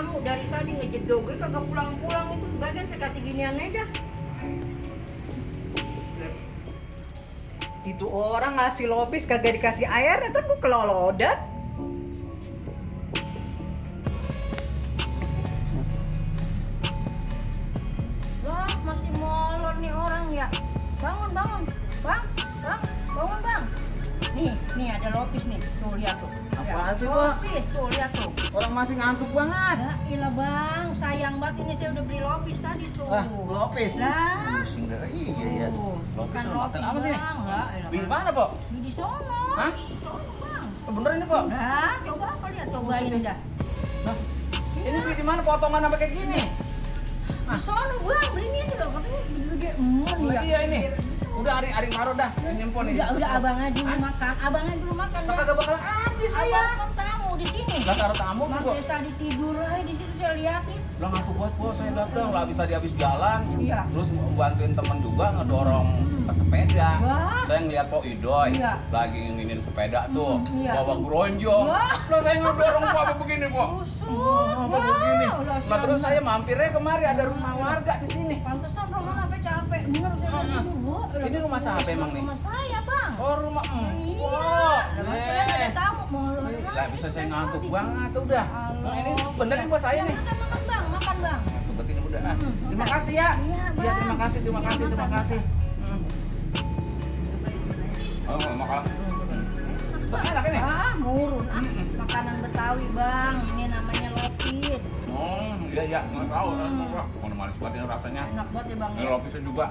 tamu dari tadi ngejedog, gue kagak pulang-pulang itu. Bagian saya kasih ginian aja. Itu orang ngasih lopis kagak dikasih air, ntar gue kelolodan. Wah, masih molor nih orang ya. Bangun, bangun. Bang, bangun bang. Nih ada lopis nih. Tuh lihat tuh. Apaan sih, Pak? Lopis, tuh lihat tuh. Orang masih ngantuk banget. Ya, ilah bang, sayang banget ini saya udah beli lopis tadi tuh. Ah, lopis. Lah. Pusing dah. Iya. Tuh, Lopis bukan sama lopis makan apa nih? bang. Lah, ilah, Di bang. mana, Pak? Di sono. Hah? Di sono bang. Bener ini, Pak? Nah, coba apa lihat, cobain dah. Nah, ini beli di mana potongan apa kayak gini? Di sono bang, belinya itu loh, katanya gede-gede. Ya. Iya ini. Udah ari maro dah. Nyempon nih. Udah abangnya dulu makan, abangnya dulu makan. Kagak Ya. bakal habis saya. Abang kan tamu di sini. Lah taruh tamu tuh, Pak. Makanya tadi tidur aja di situ saya liatin. Lah ngantuk banget, Pak. Saya datang lah bisa habis jalan. Iya. Terus bantuin temen juga ngedorong ke sepeda. Wah. Saya ngeliat Pak Idoy Iya. lagi nginin sepeda tuh. Iya. Bawa geronjong. Wah. Lah saya ngedorong Pak begini, Pak. Usut. Apa begini? Wah, Lah terus saya mampirnya kemari ada rumah warga di sini. pantesan Roman sampai capek. Bener saya lihat ibu. Ini rumah siapa emang nih? Rumah saya, Bang. Oh rumah Iya. Saya ada tamu mau Lah bisa saya ngantuk banget udah. Nah, ini bener nih buat saya nih. Makan, Bang. Makan, Bang. Seperti ini udah. Terima kasih ya. Iya, Bang. Iya terima kasih. Iya, makan. Oh makan. Enak ini. Ah, murun. Makanan Betawi, Bang. Ini namanya lopis. Oh iya nggak tahu. Mana manis banget ini rasanya. Enak banget ya, Bang. Ini Ya. lopisnya juga.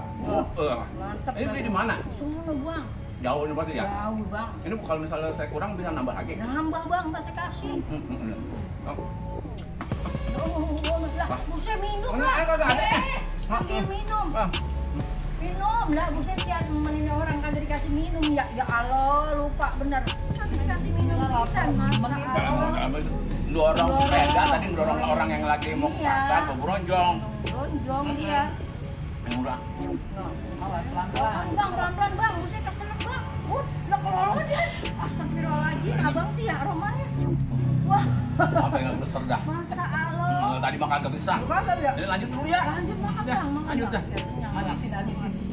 Mantap. Ini beli di mana? Sono, Bang. Jauh ini pasti ya. Jauh, Bang. Ini kalau misalnya saya kurang bisa nambah lagi. Nambah, Bang. Tak saya kasih. Oh. Buset minum Ini lah. air kagak ada. Ambil minum. Minum lah, buset tiap nemenin orang kagak dikasih minum. Ya Allah, lupa bener. Kagak dikasih minum pisan, Mas. Dorong sepeda tadi dorong orang yang lagi mau ke pasar, mau beronjong. Lonjong dia. Yang murah. Awas Pelan-pelan, Bang, pelan-pelan, Bang. Buset keselak, Bang. Lah kalau dia. Astagfirullahaladzim, abang sih ya aromannya. Wah, Apa yang nggak besar dah? masa Allah. Tadi mah kagak bisa. Kagak ya? Jadi lanjut dulu ya. Lanjut makan, Ya, Bang. Makan, lanjut Bang. dah. Habisin.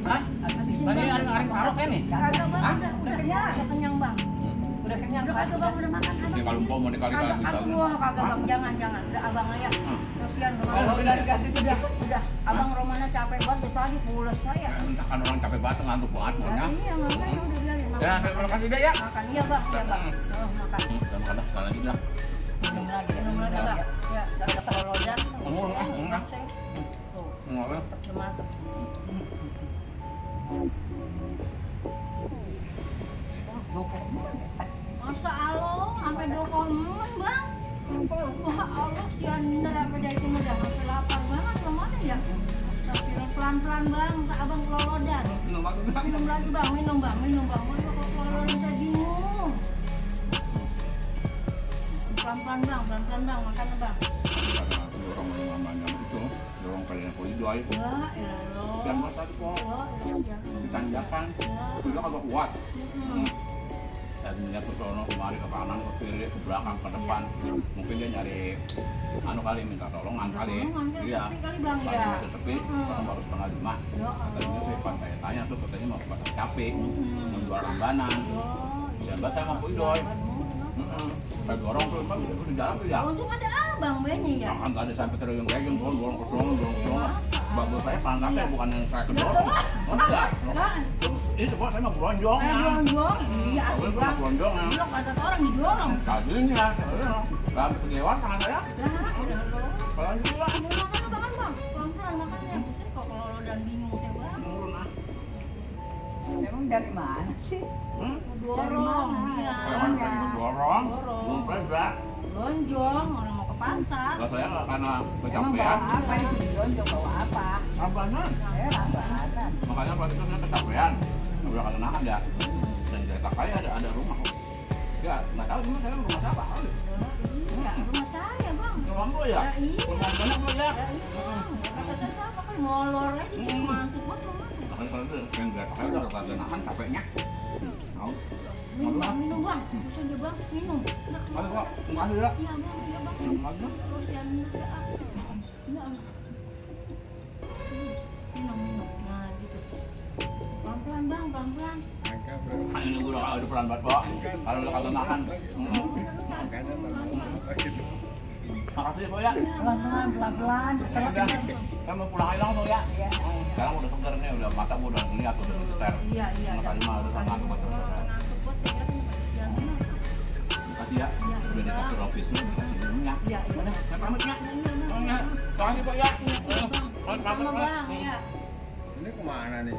Hah? Lagi aring parok ya nih? Kagak, Bang. Hah? Udah kenyang, Bang. Udah kenyang. Udah kagak, Bang, udah makan, Abang. Ini kalau mau dikali-kali Kagak, bisa. kagak Bang, jangan. Udah abang aja. Kasihan Oh, Roman. udah dikasih Udah. Abang Romana capek banget dari tadi pulas saya. Entahkan orang capek banget, ngantuk banget Nah, pokoknya. iya, makanya udah biarin makan. Ya, terima kasih deh ya. Makan iya, Bang. Iya, Bang. Oh, makan. Udah makan dah, sekali lagi dah. Minum lagi. Minum lagi, Bang. Ya, ada kelolodan. Enggak. Saya. Tuh, Enggak. mantep. Masa Allah, sampai dokumen, Bang. Wah, Allah, si Andar apa dari itu udah sampai lapar banget, kemana ya? Tapi pelan-pelan, Bang, tak abang kelolodan. Minum lagi dah. Minum lagi, Bang, minum, Bang. Wah, kok kelolodan saya bingung. Pelan-pelan, Bang, makannya, Bang. Dorong mamanya itu, dorong kalian Pak Idoy. Wah, elah. Dan masa itu kok Wah, elah. ditanjakan, itu agak kuat. Saya melihat ke sono kemari ke kanan ke kiri ke belakang ke depan. Mungkin dia nyari kali minta tolongan kali. Iya. Sepi kali, Bang, Lagi ya. udah sepi, orang baru setengah 5. Ya Katanya sih pas saya tanya tuh katanya mau ke pasar capek, mau jual langganan. Oh, Ya enggak saya mau Idoy. Saya dorong tuh, emang udah jalan tuh ya. untung ada abang banyak ya. Kan tadi sampai terjun-terjun, dorong ke sono. Bagus saya pangkatnya bukan yang saya kedorong. Enggak. Itu kok saya mau beronjong. Lonjong, iya, Kalau Bang. mau beronjong ya. Belum kata orang didorong. Tadinya, sampai kedewan tangan saya. Lah, ya Allah. Kalau juga Mau makan apa kan, Bang? Pelan-pelan makannya. Buset kok kalau lo dan bingung saya, Bang. turun ah. Emang dari mana sih? Dorong, iya. Kalau tadi dorong, belum pernah. Lonjong, orang mau ke pasar. Kalau saya karena Emang kecapean. bawa apa ini? Lonjong bawa apa? Apanya? Saya apa? Makanya pas itu saya kecapean. Udah kagak nahan ya. Dan di dekat saya ada rumah. Ya, nggak tahu cuma saya rumah siapa kali. Iya, rumah saya, Bang. Rumah gua ya? Ya, iya. Rumah gua apa ya? Ya, iya, Bang. Kata saya siapa kan molor aja, mantuk banget rumahnya. Makanya kalau itu yang di dekat saya udah kagak nahan capeknya. Tahu? Minum, Bang, minum, Bang. Bisa dia, Bang, minum. Makasih kok, makasih ya. Iya, Bang, iya, Bang. Terus yang minum. Nah gitu. Pelan-pelan bang, pelan-pelan. Ini gue udah pelan banget Pak. Kalau udah kagak makan. Makasih ya Pak ya. Pelan-pelan. Udah, kan mau pulang aja langsung ya. Sekarang udah seger nih, udah mata gue udah ngeliat, udah cecer. Iya. Tadi mah udah sangat ngantuk banget. Makasih ya. Udah dikasih lopis nih, dikasih minyak. Iya. Saya pamit ya. Makasih Pak ya. Sama bang, ya. Ini kemana nih?